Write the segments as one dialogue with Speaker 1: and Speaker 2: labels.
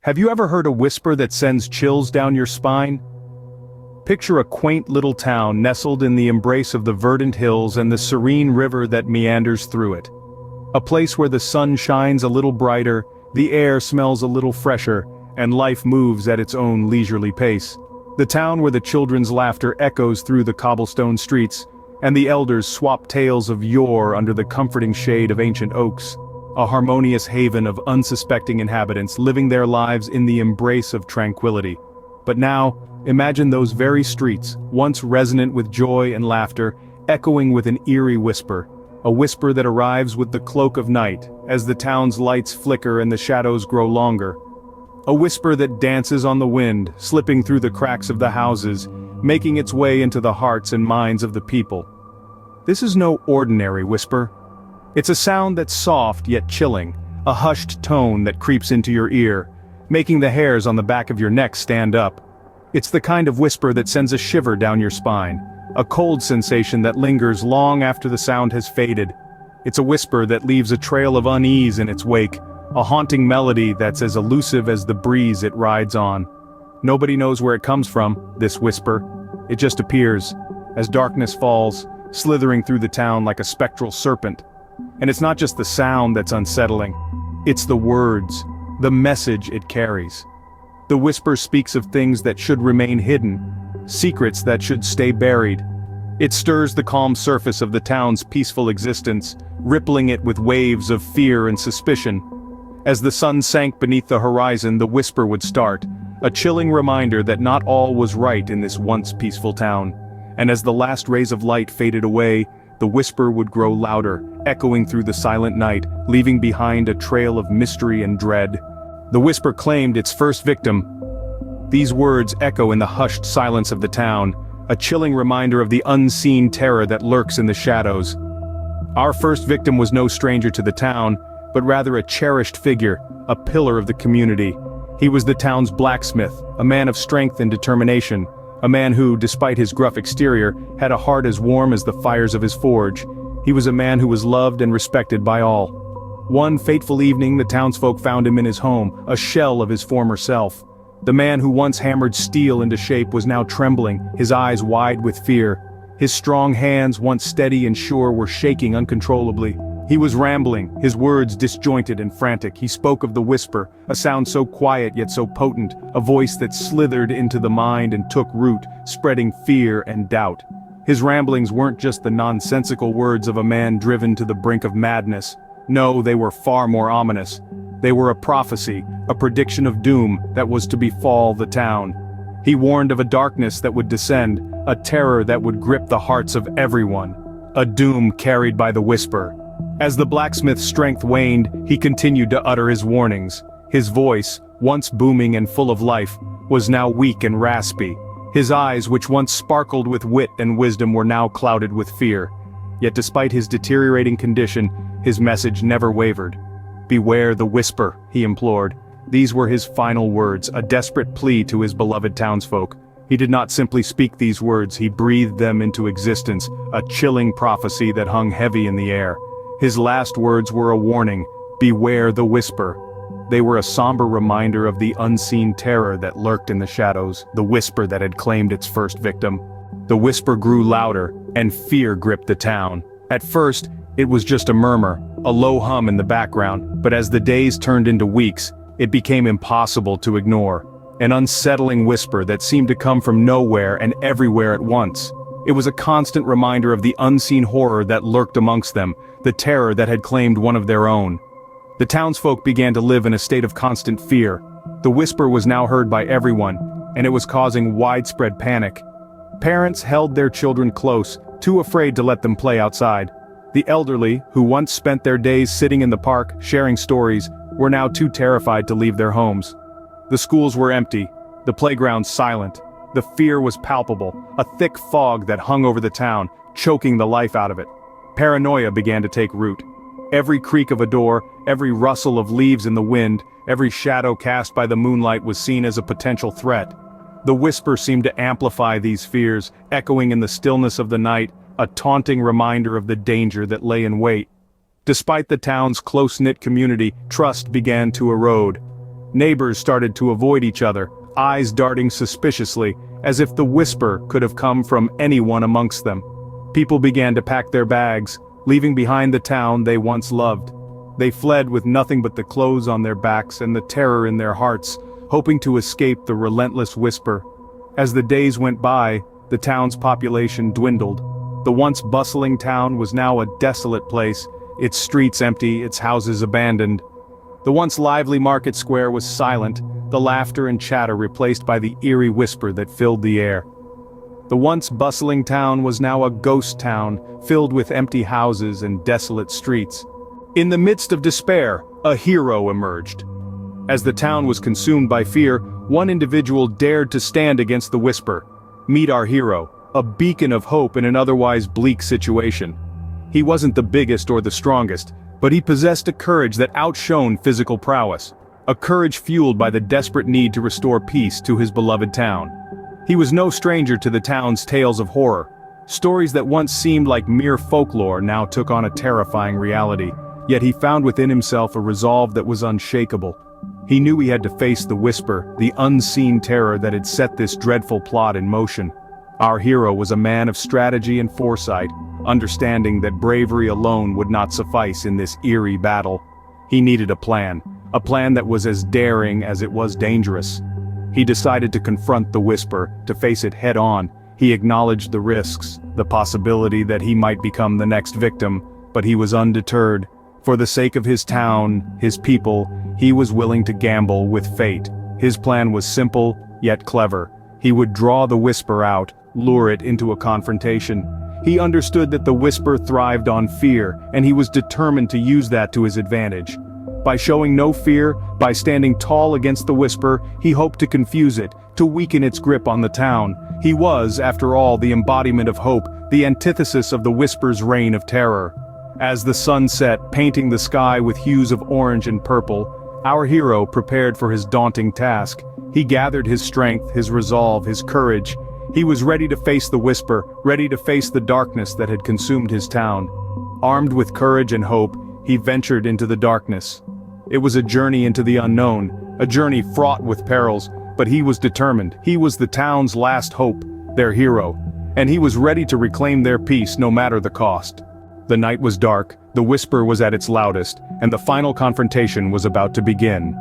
Speaker 1: Have you ever heard a whisper that sends chills down your spine? Picture a quaint little town nestled in the embrace of the verdant hills and the serene river that meanders through it. A place where the sun shines a little brighter, the air smells a little fresher, and life moves at its own leisurely pace. The town where the children's laughter echoes through the cobblestone streets, and the elders swap tales of yore under the comforting shade of ancient oaks. A harmonious haven of unsuspecting inhabitants living their lives in the embrace of tranquility. But now, imagine those very streets, once resonant with joy and laughter, echoing with an eerie whisper. A whisper that arrives with the cloak of night, as the town's lights flicker and the shadows grow longer. A whisper that dances on the wind, slipping through the cracks of the houses, making its way into the hearts and minds of the people. This is no ordinary whisper. It's a sound that's soft yet chilling, a hushed tone that creeps into your ear, making the hairs on the back of your neck stand up. It's the kind of whisper that sends a shiver down your spine, a cold sensation that lingers long after the sound has faded. It's a whisper that leaves a trail of unease in its wake, a haunting melody that's as elusive as the breeze it rides on. Nobody knows where it comes from, this whisper. It just appears, as darkness falls, slithering through the town like a spectral serpent. And it's not just the sound that's unsettling, it's the words, the message it carries. The whisper speaks of things that should remain hidden, secrets that should stay buried. It stirs the calm surface of the town's peaceful existence, rippling it with waves of fear and suspicion. As the sun sank beneath the horizon, the whisper would start, a chilling reminder that not all was right in this once peaceful town. And as the last rays of light faded away, the whisper would grow louder, echoing through the silent night, leaving behind a trail of mystery and dread. The whisper claimed its first victim. These words echo in the hushed silence of the town, a chilling reminder of the unseen terror that lurks in the shadows. Our first victim was no stranger to the town, but rather a cherished figure, a pillar of the community. He was the town's blacksmith, a man of strength and determination, a man who, despite his gruff exterior, had a heart as warm as the fires of his forge. He was a man who was loved and respected by all. One fateful evening, the townsfolk found him in his home, a shell of his former self. The man who once hammered steel into shape was now trembling, his eyes wide with fear. His strong hands, once steady and sure, were shaking uncontrollably. He was rambling, his words disjointed and frantic. He spoke of the whisper, a sound so quiet yet so potent, a voice that slithered into the mind and took root, spreading fear and doubt. His ramblings weren't just the nonsensical words of a man driven to the brink of madness. No, they were far more ominous. They were a prophecy, a prediction of doom that was to befall the town. He warned of a darkness that would descend, a terror that would grip the hearts of everyone. A doom carried by the whisper. As the blacksmith's strength waned, he continued to utter his warnings. His voice, once booming and full of life, was now weak and raspy. His eyes, which once sparkled with wit and wisdom, were now clouded with fear. Yet despite his deteriorating condition, his message never wavered. "Beware the whisper," he implored. These were his final words, a desperate plea to his beloved townsfolk. He did not simply speak these words, he breathed them into existence, a chilling prophecy that hung heavy in the air. His last words were a warning, beware the whisper. They were a somber reminder of the unseen terror that lurked in the shadows, the whisper that had claimed its first victim. The whisper grew louder, and fear gripped the town. At first, it was just a murmur, a low hum in the background, but as the days turned into weeks, it became impossible to ignore. An unsettling whisper that seemed to come from nowhere and everywhere at once. It was a constant reminder of the unseen horror that lurked amongst them, the terror that had claimed one of their own. The townsfolk began to live in a state of constant fear. The whisper was now heard by everyone, and it was causing widespread panic. Parents held their children close, too afraid to let them play outside. The elderly, who once spent their days sitting in the park, sharing stories, were now too terrified to leave their homes. The schools were empty, the playgrounds silent. The fear was palpable, a thick fog that hung over the town, choking the life out of it. Paranoia began to take root. Every creak of a door, every rustle of leaves in the wind, every shadow cast by the moonlight was seen as a potential threat. The whisper seemed to amplify these fears, echoing in the stillness of the night, a taunting reminder of the danger that lay in wait. Despite the town's close-knit community, trust began to erode. Neighbors started to avoid each other, eyes darting suspiciously, as if the whisper could have come from anyone amongst them. People began to pack their bags, leaving behind the town they once loved. They fled with nothing but the clothes on their backs and the terror in their hearts, hoping to escape the relentless whisper. As the days went by, the town's population dwindled. The once bustling town was now a desolate place, its streets empty, its houses abandoned. The once lively market square was silent, the laughter and chatter replaced by the eerie whisper that filled the air. The once bustling town was now a ghost town, filled with empty houses and desolate streets. In the midst of despair, a hero emerged. As the town was consumed by fear, one individual dared to stand against the whisper. Meet our hero, a beacon of hope in an otherwise bleak situation. He wasn't the biggest or the strongest, but he possessed a courage that outshone physical prowess, a courage fueled by the desperate need to restore peace to his beloved town. He was no stranger to the town's tales of horror. Stories that once seemed like mere folklore now took on a terrifying reality, yet he found within himself a resolve that was unshakable. He knew he had to face the whisper, the unseen terror that had set this dreadful plot in motion. Our hero was a man of strategy and foresight, understanding that bravery alone would not suffice in this eerie battle. He needed a plan that was as daring as it was dangerous. He decided to confront the whisper, to face it head-on. He acknowledged the risks, the possibility that he might become the next victim, but he was undeterred. For the sake of his town, his people, he was willing to gamble with fate. His plan was simple, yet clever. He would draw the whisper out, lure it into a confrontation. He understood that the whisper thrived on fear, and he was determined to use that to his advantage. By showing no fear, by standing tall against the whisper, he hoped to confuse it, to weaken its grip on the town. He was, after all, the embodiment of hope, the antithesis of the whisper's reign of terror. As the sun set, painting the sky with hues of orange and purple, our hero prepared for his daunting task. He gathered his strength, his resolve, his courage. He was ready to face the whisper, ready to face the darkness that had consumed his town. Armed with courage and hope, he ventured into the darkness. It was a journey into the unknown, a journey fraught with perils, but he was determined. He was the town's last hope, their hero, and he was ready to reclaim their peace no matter the cost. The night was dark, the whisper was at its loudest, and the final confrontation was about to begin.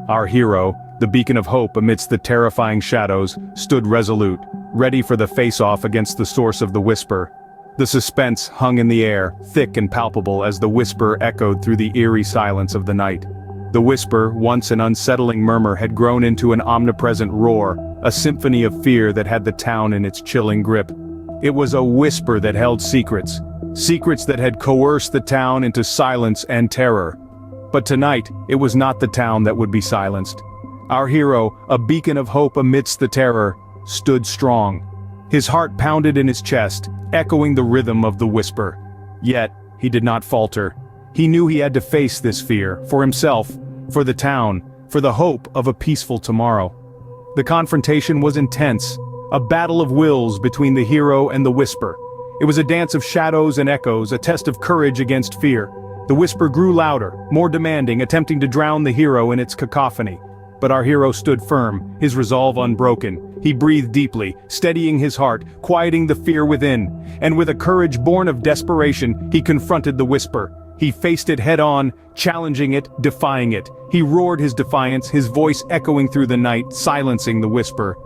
Speaker 1: Our hero, the beacon of hope amidst the terrifying shadows, stood resolute, ready for the face-off against the source of the whisper. The suspense hung in the air, thick and palpable as the whisper echoed through the eerie silence of the night. The whisper, once an unsettling murmur, had grown into an omnipresent roar, a symphony of fear that had the town in its chilling grip. It was a whisper that held secrets that had coerced the town into silence and terror. But tonight, it was not the town that would be silenced. Our hero, a beacon of hope amidst the terror, stood strong. His heart pounded in his chest, echoing the rhythm of the whisper. Yet, he did not falter. He knew he had to face this fear, for himself, for the town, for the hope of a peaceful tomorrow. The confrontation was intense, a battle of wills between the hero and the whisper. It was a dance of shadows and echoes, a test of courage against fear. The whisper grew louder, more demanding, attempting to drown the hero in its cacophony. But our hero stood firm, his resolve unbroken. He breathed deeply, steadying his heart, quieting the fear within. And with a courage born of desperation, he confronted the whisper. He faced it head-on, challenging it, defying it. He roared his defiance, his voice echoing through the night, silencing the whisper.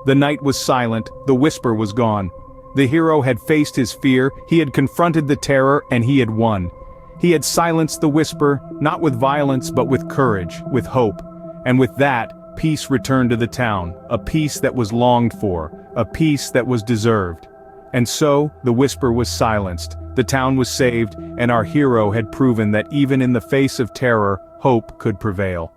Speaker 1: The night was silent, the whisper was gone. The hero had faced his fear, he had confronted the terror, and he had won. He had silenced the whisper, not with violence but with courage, with hope. And with that, peace returned to the town, a peace that was longed for, a peace that was deserved. And so, the whisper was silenced, the town was saved, and our hero had proven that even in the face of terror, hope could prevail.